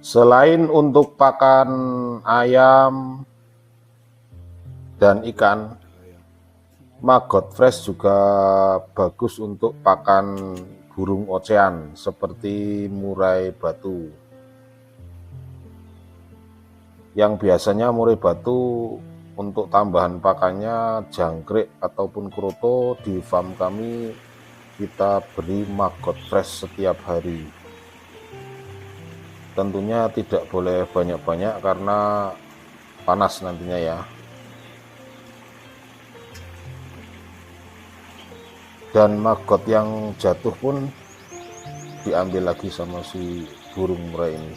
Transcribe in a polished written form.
Selain untuk pakan ayam dan ikan, maggot fresh juga bagus untuk pakan burung ocean seperti murai batu. Yang biasanya murai batu untuk tambahan pakannya jangkrik ataupun kroto, di farm kami kita beri maggot fresh setiap hari. Tentunya tidak boleh banyak-banyak karena panas nantinya ya. Dan maggot yang jatuh pun diambil lagi sama si burung murai ini.